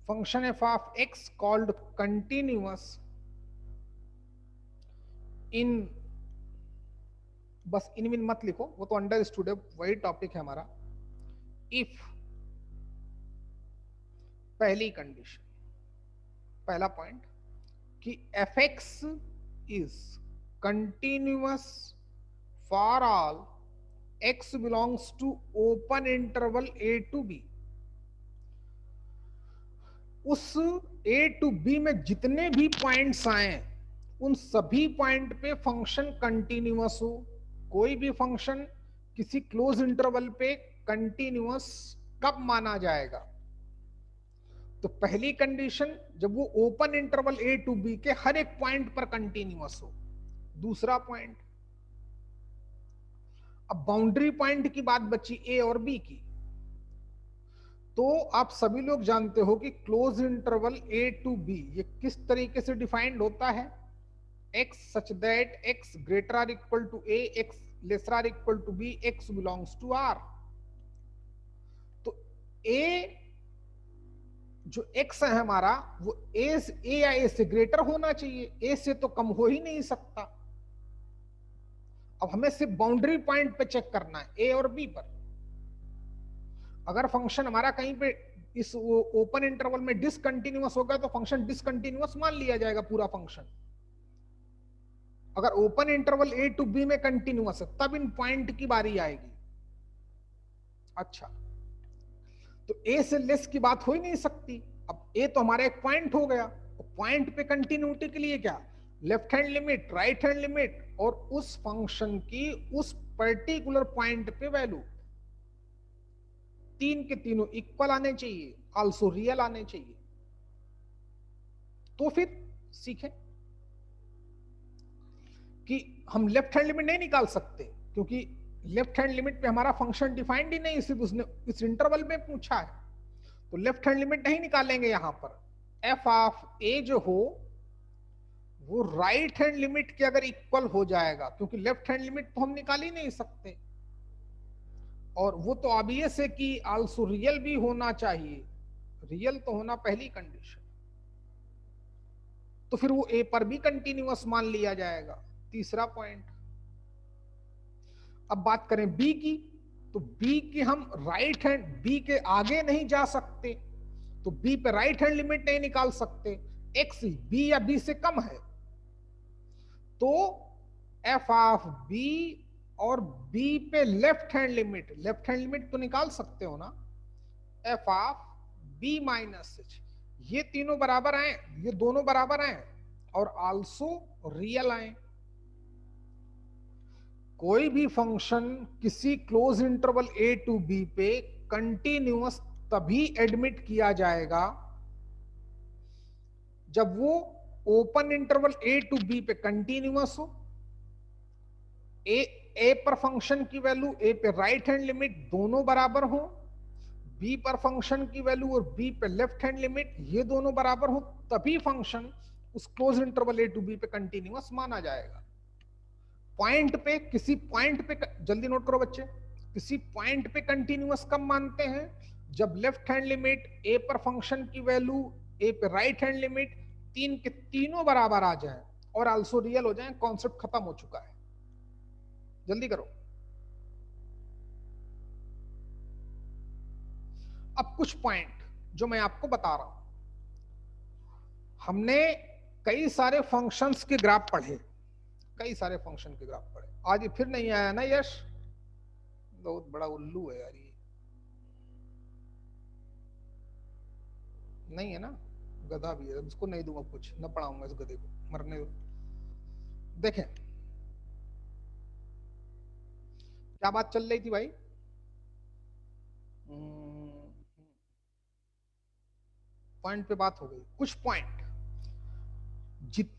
function f of x called continuous in, बस इन win मत लिखो, वो तो अंडरस्टूड है, वही टॉपिक है हमारा। इफ पहली कंडीशन, पहला पॉइंट कि f x is continuous for all x belongs to open interval a to b, उस ए टू बी में जितने भी पॉइंट्स आए उन सभी पॉइंट पे फंक्शन कंटिन्यूअस हो। कोई भी फंक्शन किसी क्लोज इंटरवल पे कंटिन्यूअस कब माना जाएगा? तो पहली कंडीशन जब वो open interval a to b के हर एक पॉइंट पर कंटिन्यूअस हो। दूसरा पॉइंट, अब बाउंड्री पॉइंट की बात बची ए और बी की, तो आप सभी लोग जानते हो कि close interval a to b ये किस तरीके से डिफाइंड होता है? x such that x greater or equal to a, x lesser or equal to b, x belongs to r। तो a जो x है हमारा वो a या a से ग्रेटर होना चाहिए, a से तो कम हो ही नहीं सकता। अब हमें सिर्फ बाउंड्री पॉइंट पे चेक करना है a और b पर। अगर फंक्शन हमारा कहीं पे इस ओपन इंटरवल में डिसकंटिन्यूअस होगा तो फंक्शन डिसकंटिन्यूअस मान लिया जाएगा पूरा फंक्शन। अगर open interval a to b में कंटिन्यूअस है तब इन पॉइंट की बारी आएगी। अच्छा, तो ए से लेस की बात हो ही नहीं सकती। अब ए तो हमारा एक पॉइंट हो गया, तो पॉइंट पे कंटिन्यूटी के लिए क्या? Left hand limit, right hand limit, और उस फंक्शन की उस पर्टिकुलर पॉइंट पे वैल्यू, तीन के तीनों इक्वल आने चाहिए, आल्सो रियल आने चाहिए। तो फिर सीखें कि हम लेफ्ट हैंड लिमिट नहीं निकाल सकते, क्योंकि लेफ्ट हैंड लिमिट पे हमारा फंक्शन डिफाइंड ही नहीं, सिर्फ उसने इस इंटरवल में पूछा है, तो लेफ्ट हैंड लिमिट नहीं निकालेंगे। यहां पर एफ ऑफ ए जो हो वो राइट हैंड लिमिट के अगर इक्वल हो जाएगा, क्योंकि लेफ्ट हैंड लिमिट तो हम निकाल ही नहीं सकते, और वो तो ऑब्वियस है कि आल्सो रियल भी होना चाहिए, रियल तो होना पहली कंडीशन, तो फिर वो ए पर भी कंटिन्यूअस मान लिया जाएगा। तीसरा पॉइंट, अब बात करें बी की, तो बी की हम राइट हैंड, बी के आगे नहीं जा सकते, तो बी पे राइट हैंड लिमिट नहीं निकाल सकते, एक्स बी या बी से कम है, तो एफ ऑफ बी और बी पे लेफ्ट हैंड लिमिट तो निकाल सकते हो ना, f of b minus h, ये तीनों बराबर आए, ये दोनों बराबर आए और आल्सो रियल आए। कोई भी फंक्शन किसी close interval a to b पे कंटिन्यूअस तभी एडमिट किया जाएगा जब वो open interval a to b पे कंटिन्यूअस हो, ए पर फंक्शन की वैल्यू, ए पे राइट हैंड लिमिट दोनों बराबर हो, बी पर फंक्शन की वैल्यू और बी पे लेफ्ट हैंड लिमिट ये दोनों बराबर हो, तभी फंक्शन उस close interval a to b पे कंटिन्यूअस माना जाएगा। पॉइंट पे, किसी पॉइंट पे, जल्दी नोट करो बच्चे, किसी पॉइंट पे कंटिन्यूअस कब मानते हैं? जब लेफ्ट हैंड लिमिट, ए पर फंक्शन की वैल्यू, ए पे राइट हैंड लिमिट, तीन के तीनों बराबर आ जाए और आल्सो रियल हो जाए। कॉन्सेप्ट खत्म हो चुका है, जल्दी करो। अब कुछ पॉइंट जो मैं आपको बता रहा हूं, हमने कई सारे फंक्शंस के ग्राफ पढ़े, कई सारे फंक्शन के ग्राफ पढ़े। आज ये फिर नहीं आया ना यश? बहुत बड़ा उल्लू है यार ये, नहीं है ना, गधा भी है, इसको नहीं दूंगा कुछ, न पढ़ाऊंगा इस गधे को, मरने दो। देखें क्या बात चल रही थी भाई, पॉइंट पे बात हो गई। कुछ पॉइंट,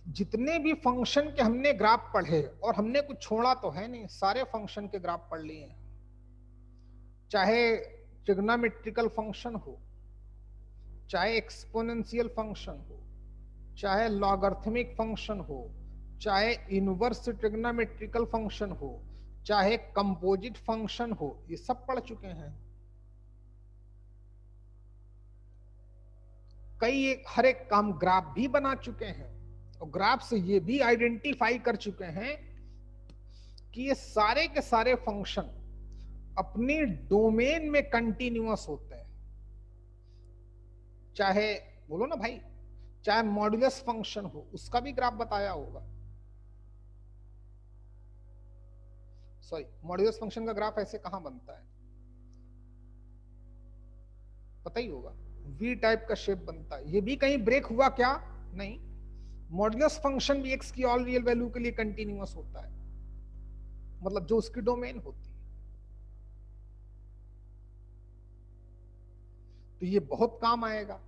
जितने भी फंक्शन के हमने ग्राफ पढ़े, और हमने कुछ छोड़ा तो है नहीं, सारे फंक्शन के ग्राफ पढ़ लिए हैं, चाहे ट्रिग्नोमेट्रिकल फंक्शन हो, चाहे एक्सपोनेंशियल फंक्शन हो, चाहे लॉगरिथमिक फंक्शन हो, चाहे इनवर्स ट्रिग्नोमेट्रिकल फंक्शन हो, चाहे कंपोजिट फंक्शन हो, ये सब पढ़ चुके हैं। हर एक काम ग्राफ भी बना चुके हैं और ग्राफ से ये भी आइडेंटिफाई कर चुके हैं कि ये सारे के सारे फंक्शन अपनी डोमेन में कंटिन्यूअस होते हैं। चाहे बोलो ना भाई, चाहे मॉड्यूलस फंक्शन हो, उसका भी ग्राफ बताया होगा। सॉरी, मॉड्यूलस फंक्शन का ग्राफ ऐसे कहां बनता है, पता ही होगा, वी टाइप का शेप बनता है। ये भी कहीं ब्रेक हुआ क्या? नहीं। मॉड्यूलस फंक्शन भी एक्स की ऑल रियल वैल्यू के लिए कंटिन्यूअस होता है, मतलब जो उसकी डोमेन होती है। तो ये बहुत काम आएगा।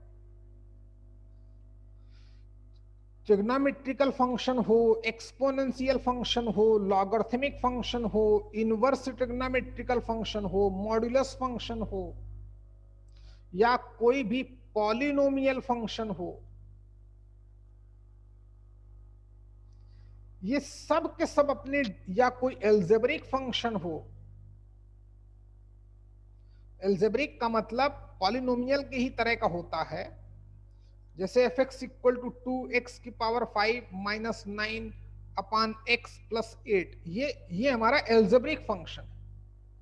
ट्रिग्नोमेट्रिकल फंक्शन हो, एक्सपोनेंशियल फंक्शन हो, लॉगरिथमिक फंक्शन हो, इनवर्स ट्रिग्नोमेट्रिकल फंक्शन हो, मॉड्यूलस फंक्शन हो, या कोई भी पॉलिनोमियल फंक्शन हो, ये सब के सब अपने, या कोई एल्जेब्रिक फंक्शन हो। एल्जेब्रिक का मतलब पॉलिनोमियल के ही तरह का होता है, जैसे F x equal to 2x की power 5 minus 9 upon x plus 8, ये हमारा एल्जेब्रिक फंक्शन है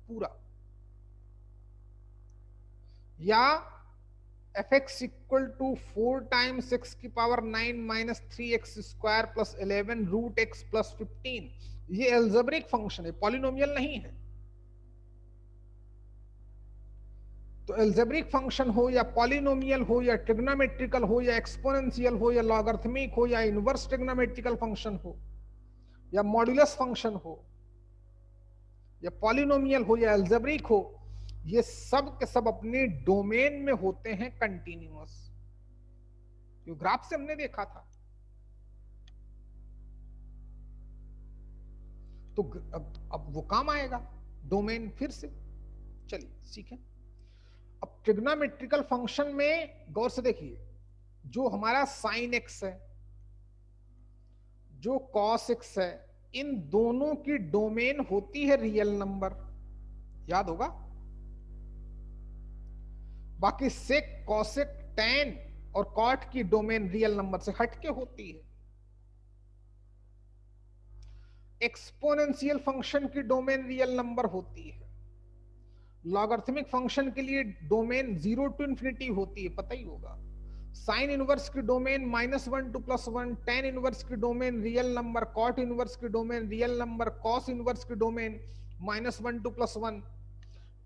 पूरा। या f x equal to 4 times x की power 9 minus 3x square plus 11 root x plus 15, ये एल्जेब्रिक फंक्शन है, पॉलिनोमियल नहीं है। तो एल्जेब्रिक फंक्शन हो या पॉलिनोमियल हो या ट्रिग्नोमेट्रिकल हो या एक्सपोनेंशियल हो या लॉगरिथमिक हो या इनवर्स ट्रिग्नोमेट्रिकल फंक्शन हो या मॉड्यूलस फंक्शन हो या पॉलिनोमियल हो या एल्जेब्रिक हो, ये सब के सब अपने डोमेन में होते हैं कंटिन्यूअस। जो ग्राफ से हमने देखा था। तो अब वो काम आएगा डोमेन फिर से। चलिए सीखें। अब ट्रिग्नोमेट्रिकल फंक्शन में गौर से देखिए, जो हमारा साइन एक्स है, जो कॉस एक्स है, इन दोनों की डोमेन होती है रियल नंबर, याद होगा। बाकी सेक, कॉसेक, टैन और कॉट की डोमेन रियल नंबर से हटके होती है। एक्सपोनेंशियल फंक्शन की डोमेन रियल नंबर होती है। लॉगरिथमिक फंक्शन के लिए डोमेन 0 टू इंफिनिटी होती है, पता ही होगा। साइन इनवर्स की डोमेन -1 टू +1, tan इनवर्स की domain real number, cot inverse की domain real number, cos inverse की डोमेन -1 टू +1,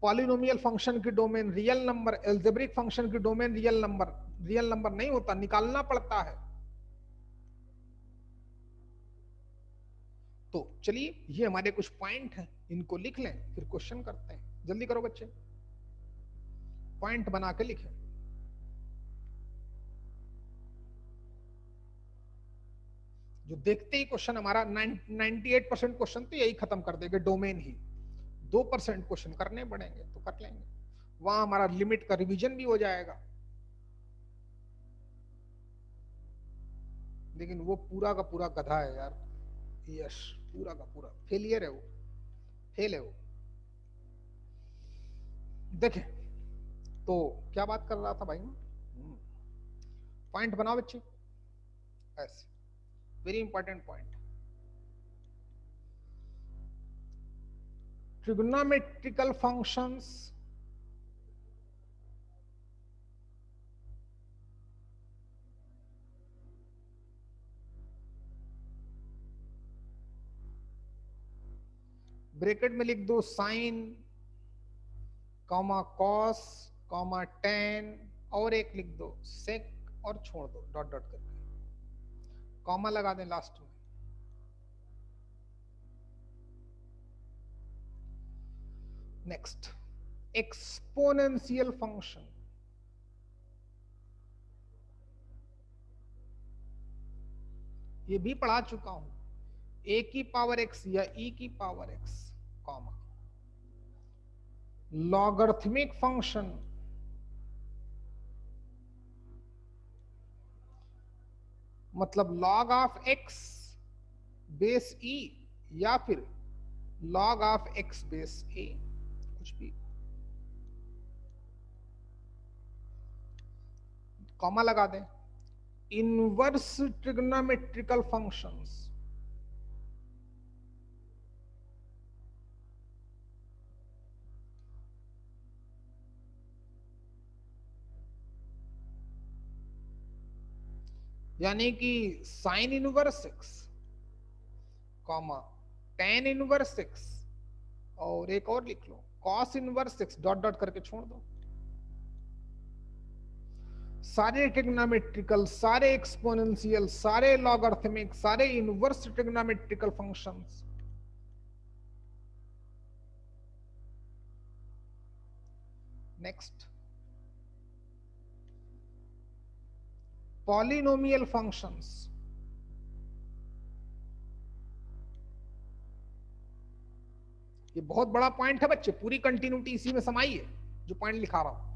पॉलिनोमियल फंक्शन की domain real number, algebraic function की डोमेन रियल नंबर नहीं होता, निकालना पड़ता है। तो चलिए, ये हमारे कुछ पॉइंट हैं, इनको लिख लें, फिर क्वेश्चन करते हैं। जल्दी करो बच्चे, पॉइंट बना के लिखें। जो देखते ही क्वेश्चन हमारा 98% क्वेश्चन तो यही खत्म कर देंगे, डोमेन ही। 2% क्वेश्चन करने पड़ेंगे तो कर लेंगे, वहां हमारा लिमिट का रिवीजन भी हो जाएगा। लेकिन वो पूरा का पूरा गधा है यार, यश पूरा का पूरा फेलियर है, वो फेल है वो। देखें तो क्या बात कर रहा था भाई, पॉइंट बनाओ बच्चे ऐसे, very important point. Trigonometrical functions bracket में लिख दो sine, comma cos, comma tan, और एक लिख दो सेक, और छोड़ दो डॉट डॉट करके, कॉमा लगा दें लास्ट में। Next, exponential function. ये भी पढ़ा चुका हूं, ए की पावर एक्स या ई की power x, comma. Logarithmic function, मतलब लॉग ऑफ एक्स बेस ई या फिर लॉग ऑफ एक्स बेस ए, कुछ भी। कॉमा लगा दें, इनवर्स ट्रिग्नोमेट्रिकल फंक्शंस, यानी कि sine inverse X, comma tan inverse X, और एक और लिख लो cos inverse X, dot dot करके छोड़ दो। सारे ट्रिग्नोमेट्रिकल, सारे एक्सपोनेंशियल, सारे लॉगरिथमिक, सारे inverse trigonometrical functions. Next, polynomial functions, ये बहुत बड़ा पॉइंट है बच्चे, पूरी कंटिन्यूटी इसी में समाई है जो पॉइंट लिखा रहा हूं।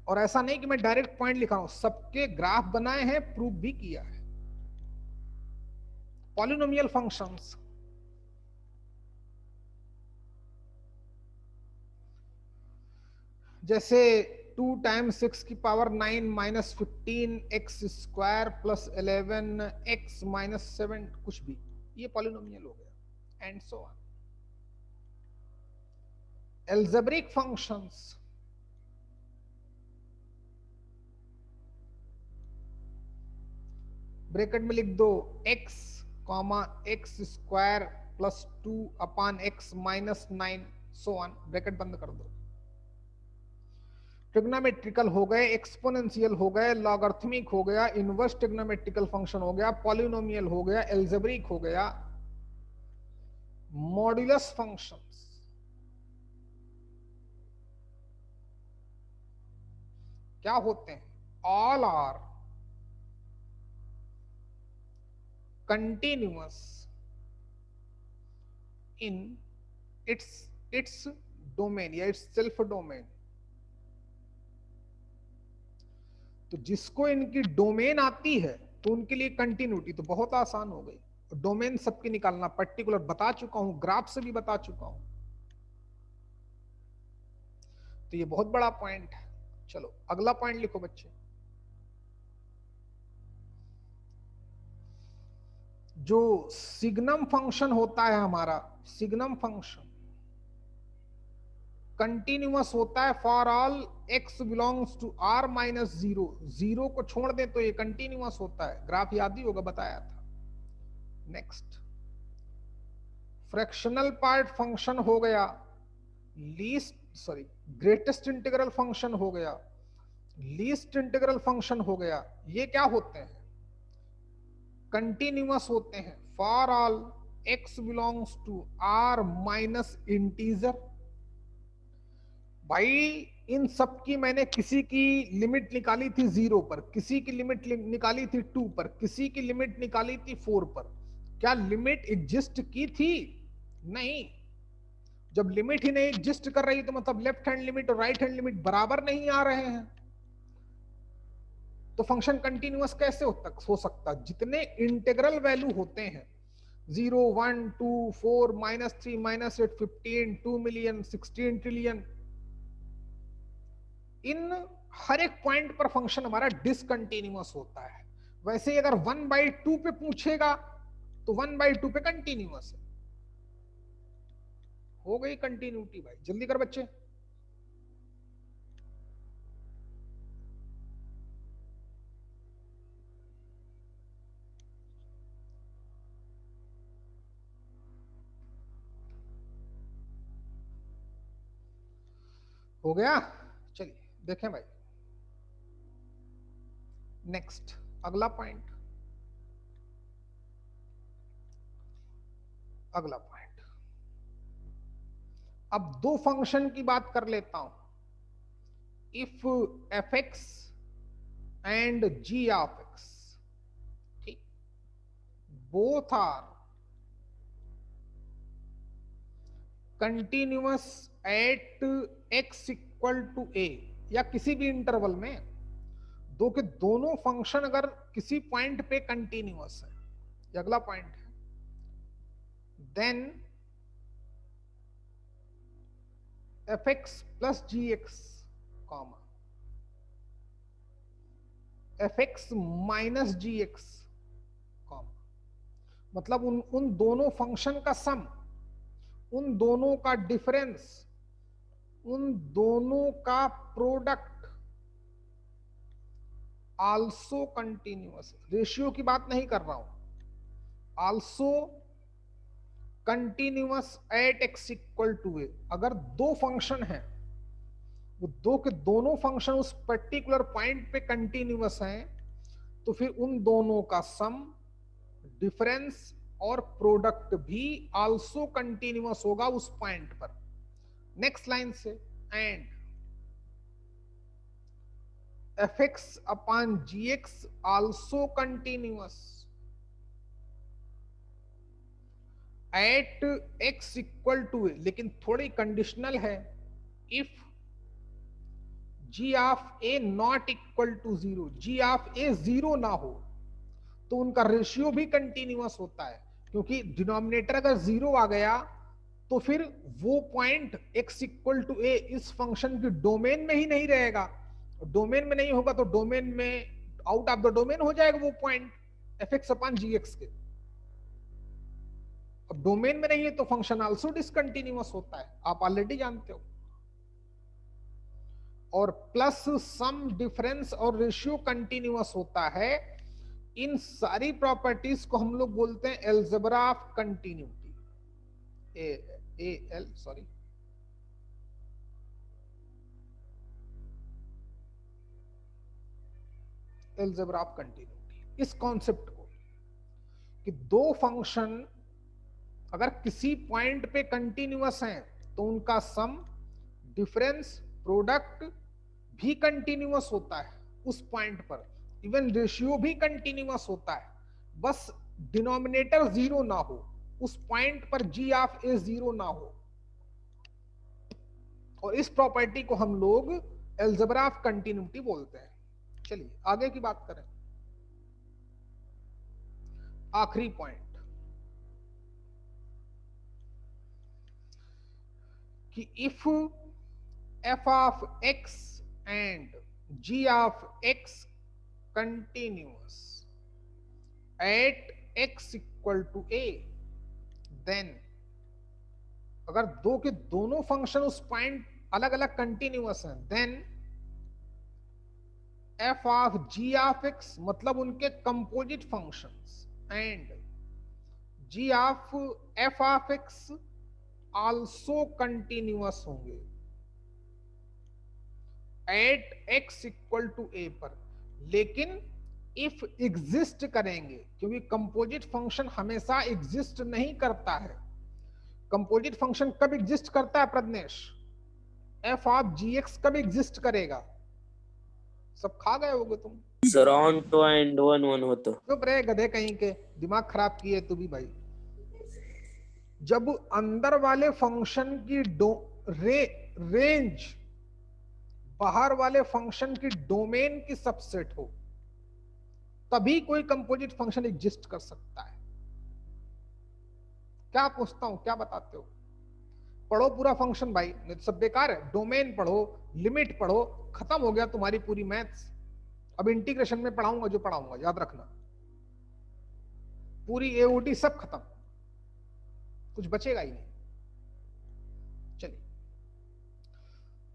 और ऐसा नहीं कि मैं डायरेक्ट पॉइंट लिखा रहा हूं, सबके ग्राफ बनाए हैं, प्रूफ भी किया है। पॉलिनोमियल फंक्शंस, जैसे 2 टाइम्स 6 की power 9 minus 15 x square plus 11 x minus 7, कुछ भी, ये पॉलिनोमियल हो गया, and so on. Algebraic functions, bracket में लिख दो x comma x square plus 2 upon x minus 9 so on, bracket बंद कर दो। ट्रिग्नोमेट्रिकल हो गए, एक्सपोनेंशियल हो गए, लॉगरिथमिक हो गया, इनवर्स ट्रिग्नोमेट्रिकल फंक्शन हो गया, पॉलिनोमियल हो गया, एल्जेब्रिक हो गया, मॉड्यूलस फंक्शंस, क्या होते हैं? All are continuous in its domain या इट्स सेल्फ डोमेन। तो जिसको इनकी डोमेन आती है तो उनके लिए कंटिन्यूटी तो बहुत आसान हो गई। डोमेन सबकी निकालना पर्टिकुलर बता चुका हूं, ग्राफ से भी बता चुका हूं, तो ये बहुत बड़ा पॉइंट है। चलो अगला पॉइंट लिखो बच्चे, जो सिग्नम फंक्शन होता है हमारा, सिग्नम फंक्शन कंटिन्यूअस होता है for all x belongs to r minus 0, 0 को छोड़ दे तो ये कंटिन्यूअस होता है, ग्राफ याद ही होगा, बताया था। नेक्स्ट, फ्रैक्शनल पार्ट फंक्शन हो गया, ग्रेटेस्ट इंटीग्रल फंक्शन हो गया, लीस्ट इंटीग्रल फंक्शन हो गया, ये क्या होते हैं? कंटिन्यूअस होते हैं for all x belongs to r minus integer. भाई इन सब की मैंने किसी की लिमिट निकाली थी 0 पर, किसी की लिमिट निकाली थी 2 पर, किसी की लिमिट निकाली थी 4 पर। क्या लिमिट एग्जिस्ट की थी? नहीं। जब लिमिट ही नहीं एग्जिस्ट कर रही तो मतलब लेफ्ट हैंड लिमिट और राइट हैंड लिमिट बराबर नहीं आ रहे हैं, तो फंक्शन कंटिन्यूअस कैसे हो सकता? जितने इंटीग्रल वैल्यू होते हैं 0, 1, 2, 4, -3, -8, 15, 2 मिलियन, 16 ट्रिलियन, इन हर एक पॉइंट पर फंक्शन हमारा डिसकंटिन्यूअस होता है। वैसे अगर 1/2 पे पूछेगा तो 1/2 पे कंटिन्यूअस है। हो गई कंटिन्यूटी भाई, जल्दी कर बच्चे। हो गया, चलिए देखें भाई। नेक्स्ट, अगला पॉइंट, अगला पॉइंट, अब दो फंक्शन की बात कर लेता हूं। If f(x) and g of x, ठीक, both are continuous at x equal to a, या किसी भी इंटरवल में दो के दोनों फंक्शन अगर किसी पॉइंट पे कंटिन्यूअस है, ये अगला पॉइंट है, then fx plus gx, comma F X minus G X, मतलब उन दोनों फंक्शन का सम, उन दोनों का डिफरेंस, उन दोनों का प्रोडक्ट आल्सो कंटिन्यूअस। रेशियो की बात नहीं कर रहा हूं, also continuous at x equal to A. अगर दो फंक्शन है, वो दो के दोनों फंक्शन उस पर्टिकुलर पॉइंट पे कंटिन्यूअस हैं, तो फिर उन दोनों का सम, डिफरेंस और प्रोडक्ट भी आल्सो कंटिन्यूअस होगा उस पॉइंट पर। नेक्स्ट लाइन से, and F X upon G X also continuous at x equal to A, लेकिन थोड़ी कंडीशनल है। If G of A not equal to zero, G of A zero ना हो, तो उनका रेशियो भी कंटिन्यूअस होता है, क्योंकि डिनोमिनेटर अगर जीरो आ गया तो फिर वो पॉइंट x इक्वल टू ए इस फंक्शन की डोमेन में ही नहीं रहेगा। डोमेन में नहीं होगा तो डोमेन में आउट ऑफ द डोमेन हो जाएगा वो point F X upon G x के। अब डोमेन में नहीं है तो फंक्शन आल्सो डिसकंटिन्यूअस होता है, आप ऑलरेडी जानते हो। और प्लस सम, डिफरेंस और रेशियो कंटिन्यूअस होता है। इन सारी प्रॉपर्टीज को हम लोग बोलते हैं algebra of continuity, L sorry, algebra of continuity. इस कॉन्सेप्ट को कि दो फंक्शन अगर किसी पॉइंट पे कंटिन्यूअस हैं तो उनका सम, डिफरेंस, प्रोडक्ट भी कंटिन्यूअस होता है उस पॉइंट पर, इवन रेशियो भी कंटिन्यूअस होता है, बस डिनोमिनेटर जीरो ना हो, उस पॉइंट पर जी ऑफ ए जीरो ना हो। और इस प्रॉपर्टी को हम लोग एल्जेब्रा ऑफ कंटिन्यूटी बोलते हैं। चलिए आगे की बात करें। आखिरी पॉइंट कि if f of x and g of x continuous at x equal to a, then अगर दो के दोनों फंक्शन उस पॉइंट अलग अलग कंटिन्यूअस हैं, then f of g of x, मतलब उनके composite functions, and g of f of x also continuous होंगे at x equal to a पर। लेकिन इफ एग्जिस्ट करेंगे, क्योंकि कंपोजिट फंक्शन हमेशा एग्जिस्ट नहीं करता है। कंपोजिट फंक्शन कब एग्जिस्ट करता है Pragyesh? F of g x कब एग्जिस्ट करेगा? सब खा गए होगे तुम sir onto and one one हो तो। चुप रहे गधे कहीं के, दिमाग खराब किए तू भी भाई। जब अंदर वाले फंक्शन की रेंज बाहर वाले फंक्शन की डोमेन की सबसेट हो, तभी कोई कंपोजिट फंक्शन एग्जिस्ट कर सकता है। क्या पूछता हूं, क्या बताते हो? पढ़ो पूरा फंक्शन भाई, नहीं तो सब बेकार है। डोमेन पढ़ो, लिमिट पढ़ो, खत्म हो गया तुम्हारी पूरी मैथ्स। अब इंटीग्रेशन में पढ़ाऊंगा जो पढ़ाऊंगा, याद रखना। पूरी एओडी सब खत्म, कुछ बचेगा ही नहीं। चलिए,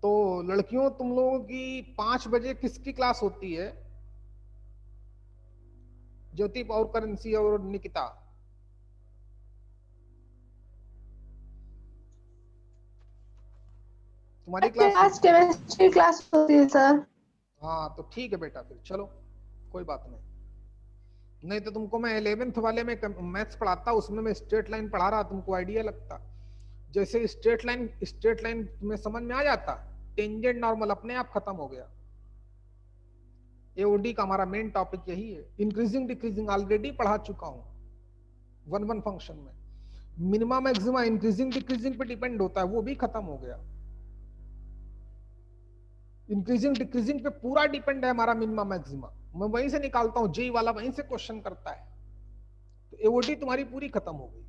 तो लड़कियों तुम लोगों की 5 बजे किसकी क्लास होती है? ज्योति और करेंसी और निकिता। तुम्हारी क्लास केमिस्ट्री क्लास होती है सर। हाँ तो ठीक है बेटा, फिर चलो कोई बात नहीं। नहीं तो तुमको मैं 11th वाले में मैथ्स पढ़ाता, उसमें मैं स्ट्रेट लाइन पढ़ा रहा, तुमको आइडिया लगता। जैसे स्ट्रेट लाइन में समझ में आ जाता, टेंजेंट नॉर्मल अपने आप खत्म हो गया। एओडी का हमारा मेन टॉपिक यही है। इंक्रीजिंग डिक्रीजिंग ऑलरेडी पढ़ा चुका हूं वन फंक्शन में। मिनिमा मैक्सिमा इंक्रीजिंग डिक्रीजिंग पे डिपेंड होता है, वो भी खत्म हो गया। इंक्रीजिंग डिक्रीजिंग पे पूरा डिपेंड है हमारा मिनिमा मैक्सिमा, मैं वहीं से निकालता हूं, जेई वाला वहीं से क्वेश्चन करता है। तो एओडी तुम्हारी पूरी खत्म हो गई।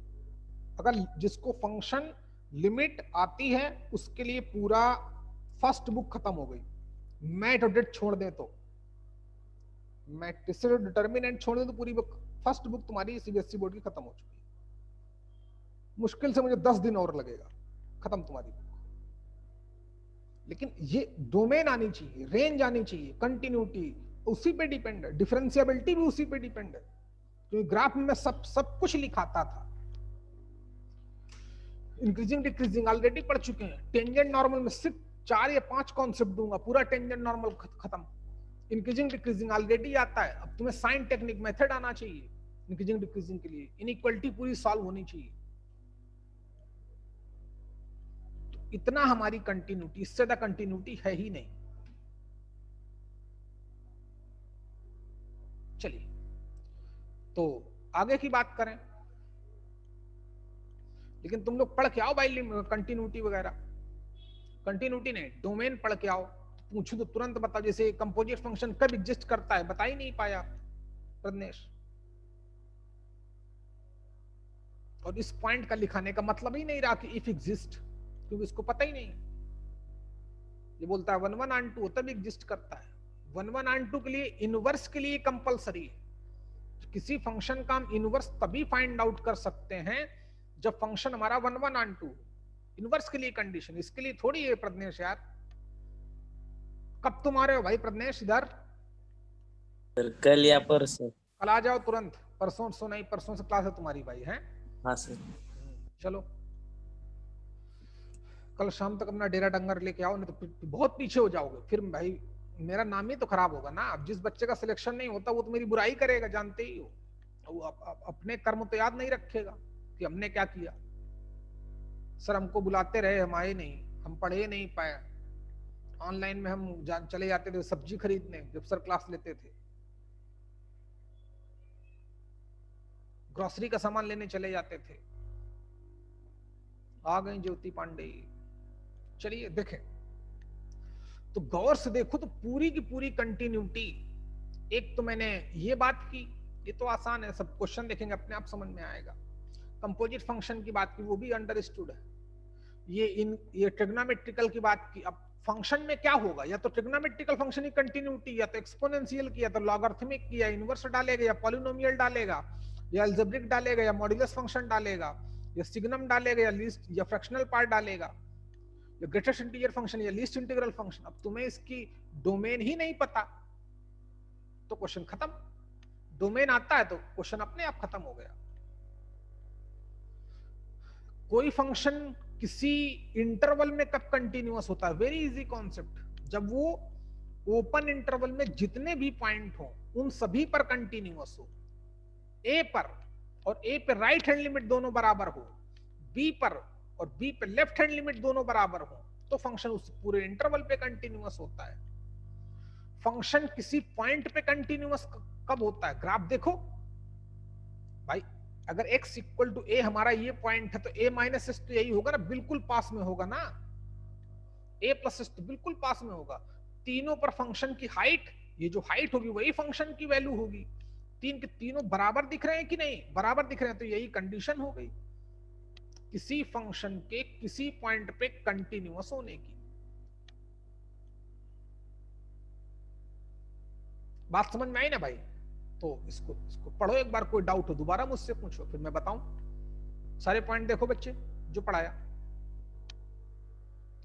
अगर जिसको फंक्शन लिमिट आती है उसके लिए पूरा फर्स्ट बुक खत्म हो गई। मैथ और डेट छोड़ दें तो मैट्रिसेस और डिटर्मिनेंट छोड़ दे तो पूरी बुक, फर्स्ट बुक तुम्हारी सीबीएसई बोर्ड की खत्म हो चुकी है। मुश्किल से मुझे 10 दिन और लगेगा, खत्म तुम्हारी बुक। लेकिन ये डोमेन आनी चाहिए, रेंज आनी चाहिए, कंटिन्यूटी उसी पे डिपेंड है, डिफरेंशियबिलिटी भी उसी पे डिपेंड है। क्योंकि ग्राफ में सब कुछ लिखाता था। इंक्रीजिंग डिक्रीजिंग ऑलरेडी पढ़ चुके हैं। टेंजेंट नॉर्मल में सिर्फ 4 या 5 कॉन्सेप्ट दूंगा, पूरा टेंजेंट नॉर्मल खत्म। इंक्रीजिंग डिक्रीजिंग ऑलरेडी आता है, अब तुम्हें साइन टेक्निक मेथड आना चाहिए इंक्रीजिंग डिक्रीजिंग के लिए। इनइक्वालिटी पूरी सॉल्व होनी चाहिए। तो इतना हमारी कंटिन्यूटी, इससे ज्यादा कंटिन्यूटी है ही नहीं। चलिए तो आगे की बात करें। लेकिन तुम लोग पढ़ के आओ भाई कंटिन्यूटी वगैरह। कंटिन्यूटी नहीं, डोमेन पढ़ के आओ। पूछू तो तुरंत बताओ। जैसे कंपोजिट फंक्शन कब एग्जिस्ट करता है, बता ही नहीं पाया प्रज्ञेश। और इस पॉइंट का लिखाने का मतलब ही नहीं रहा कि इफ एग्जिस्ट, क्योंकि इसको पता ही नहीं। ये बोलता है 1 1 ऑन 2 तब एग्जिस्ट करता है। 1 1 ऑन 2 के लिए इनवर्स के लिए कंपलसरी है। किसी फंक्शन का हम इनवर्स तभी फाइंड आउट कर सकते हैं जब फंक्शन हमारा 1 1 ऑन 2। इनवर्स के लिए कंडीशन, इसके लिए थोड़ी है प्रज्ञेश यार। कब तुम आ रहे हो भाई प्रज्ञेश इधर? सर कल या परसों। कल आ जाओ तुरंत। परसों सो नहीं, परसों से क्लास है तुम्हारी भाई है। हाँ सर। चलो कल शाम तक अपना डेरा डंगर लेके आओ, नहीं तो बहुत पीछे हो जाओगे फिर भाई। मेरा नाम ही तो खराब होगा ना। अब जिस बच्चे का सिलेक्शन नहीं होता वो तो मेरी बुराई करेगा, जानते ही हो। वो अपने कर्म तो याद नहीं रखेगा कि हमने क्या किया। सर हमको बुलाते रहे, हम आए नहीं, हम पढ़े नहीं पाए। ऑनलाइन में हम चले जाते थे सब्जी खरीदने जब सर क्लास लेते थे, ग्रोसरी का सामान लेने चले जाते थे। आ गई ज्योति पांडे। चलिए देखें तो गौर से देखो तो पूरी की पूरी कंटिन्यूटी। एक तो मैंने ये बात की, ये तो आसान है, सब क्वेश्चन देखेंगे अपने आप समझ में आएगा। कंपोजिट फंक्शन की बात की, वो भी अंडरस्टूड है। ये ट्रिग्नोमेट्रिकल की बात की। अब फंक्शन में क्या होगा, या तो ट्रिग्नोमेट्रिकल फंक्शन की कंटिन्यूटी, या तो एक्सपोनेंशियल की, या तो लॉगरिथमिक की, या इनवर्स डालेगा, या पॉलिनोमियल डालेगा, या अलजेब्रिक डालेगा, या मॉड्यूलस फंक्शन डालेगा, या सिग्नम डालेगा, या लीस्ट या फ्रैक्शनल पार्ट डालेगा, या ग्रेटेस्ट इंटीजर फंक्शन, या लीस्ट इंटीग्रल फंक्शन। अब तुम्हें इसकी डोमेन ही नहीं पता तो क्वेश्चन खत्म। डोमेन आता है तो क्वेश्चन अपने आप खत्म हो गया। कोई फंक्शन किसी इंटरवल में कब कंटिन्यूअस होता है? Very easy concept. जब वो ओपन इंटरवल में जितने भी पॉइंट हो उन सभी पर कंटिन्यूअस हो। ए पर और ए पे राइट हैंड लिमिट दोनों बराबर हो, बी पर और बी पे लेफ्ट हैंड लिमिट दोनों बराबर हो, तो फंक्शन उस पूरे इंटरवल पे कंटिन्यूअस होता है। फंक्शन किसी पॉइंट पे कंटिन्यूअस कब होता है? ग्राफ देखो भाई। अगर x इक्वल टू ए हमारा ये पॉइंट है तो a माइनस एस तो यही होगा ना, बिल्कुल पास में होगा ना। a प्लस एस तो बिल्कुल पास में होगा। तीनों पर फंक्शन की हाइट, ये जो हाइट होगी वही फंक्शन की वैल्यू होगी। तीन के तीनों बराबर दिख रहे हैं कि नहीं? बराबर दिख रहे हैं, तो यही कंडीशन हो गई किसी फंक्शन के किसी पॉइंट पे कंटिन्यूअस होने की। बात समझ में आई ना भाई? तो इसको पढ़ो एक बार, कोई डाउट हो दोबारा मुझसे पूछो, फिर मैं बताऊं। सारे पॉइंट देखो बच्चे जो पढ़ाया,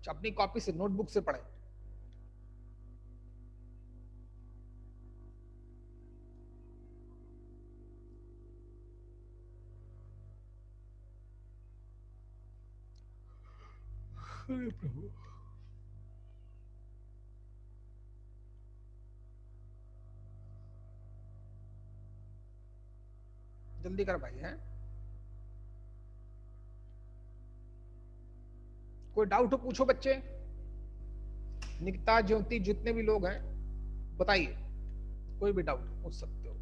अपनी कॉपी से नोटबुक से पढ़े। जल्दी कर भाई है। कोई डाउट हो पूछो बच्चे। निकिता, ज्योति, जितने भी लोग हैं बताइए, कोई भी डाउट पूछ सकते हो।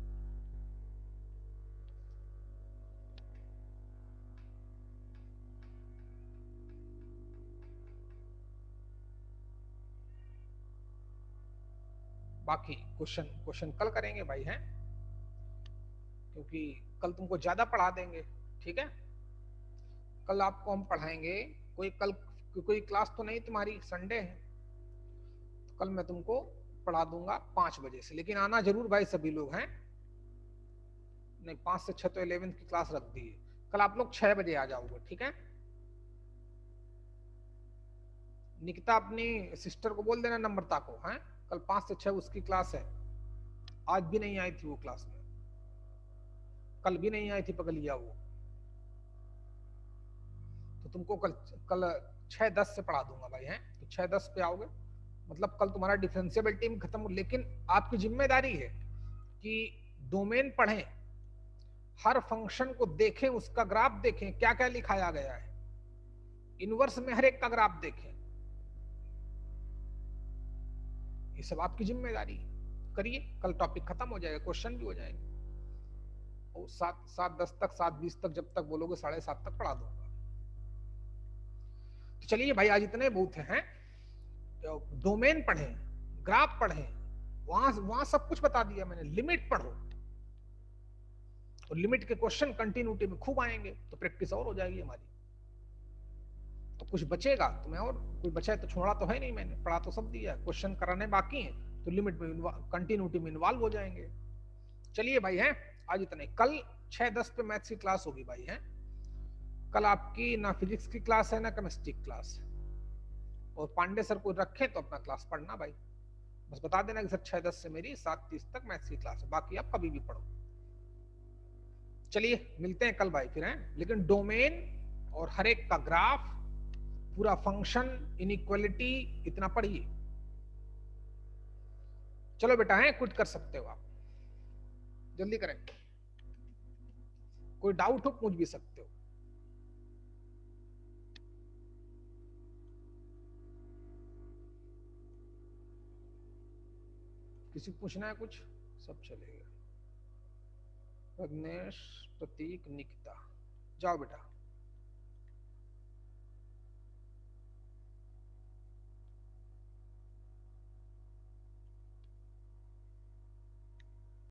बाकी क्वेश्चन कल करेंगे भाई हैं, क्योंकि कल तुमको ज्यादा पढ़ा देंगे। ठीक है, कल आपको हम पढ़ाएंगे। कोई क्लास तो नहीं तुम्हारी, संडे है, तो कल मैं तुमको पढ़ा दूंगा 5 बजे से, लेकिन आना जरूर भाई सभी लोग हैं। नहीं 5 से 6 तो 11th की क्लास रख दी है। कल आप लोग 6 बजे आ जाओगे, ठीक है। निकिता अपनी सिस्टर को बोल देना नम्रता को, हैं कल 5 से 6 उसकी क्लास है। आज भी नहीं आई थी वो क्लास में, कल भी नहीं आई थी पगलिया वो, तो तुमको कल कल 6:10 से पढ़ा दूंगा भाई, हैं तो 6:10 पे आओगे, मतलब कल तुम्हारा डिफरेंशिएबिलिटी में खत्म हो। लेकिन आपकी जिम्मेदारी है कि डोमेन पढ़ें, हर फंक्शन को देखें, उसका ग्राफ देखें क्या क्या लिखाया गया है, इनवर्स में हर एक का ग्राफ देखें, ये सब आपकी जिम्मेदारी करिए। कल टॉपिक खत्म हो जाएगा, क्वेश्चन भी हो जाएंगे। और 7:10 तक 7:20 तक जब तक बोलोगे 7:30 तक पढ़ा दूंगा। तो चलिए भाई आज इतने बहुत हैं। डोमेन पढ़ें, ग्राफ पढ़ें, वहां सब कुछ बता दिया मैंने। लिमिट पढ़ो, और लिमिट के क्वेश्चन कंटिन्यूटी में खूब आएंगे, तो प्रैक्टिस और हो जाएगी हमारी। तो कुछ बचेगा तो मैं, और कोई बचा है तो छोड़ा तो है नहीं मैंने, पढ़ा तो सब दिया है, क्वेश्चन कराने बाकी हैं तो लिमिट में कंटिन्यूटी में इन्वॉल्व हो जाएंगे। चलिए भाई हैं आज इतने। कल 6:10 पे मैथ्स की क्लास होगी भाई, हैं कल आपकी ना फिजिक्स की क्लास है ना केमिस्ट्री की क्लास है। और पांडे सर को रखें तो अपना क्लास पढ़ना भाई, बस बता देना कि सर 6:10 से मेरी 7:30 तक मैथ्स की क्लास है, बाकी आप कभी भी पढ़ो। चलिए मिलते हैं कल भाई फिर, हैं लेकिन डोमेन और हर एक का ग्राफ, पूरा फंक्शन, इनइक्वालिटी, इतना पढ़िए। चलो बेटा है क्विट कर सकते हो आप, जल्दी करें। कोई डाउट हो पूछ भी सकते हो। किसी को पूछना है कुछ? सब चलेगा। प्रज्ञेश, प्रतीक, निकिता, जाओ बेटा।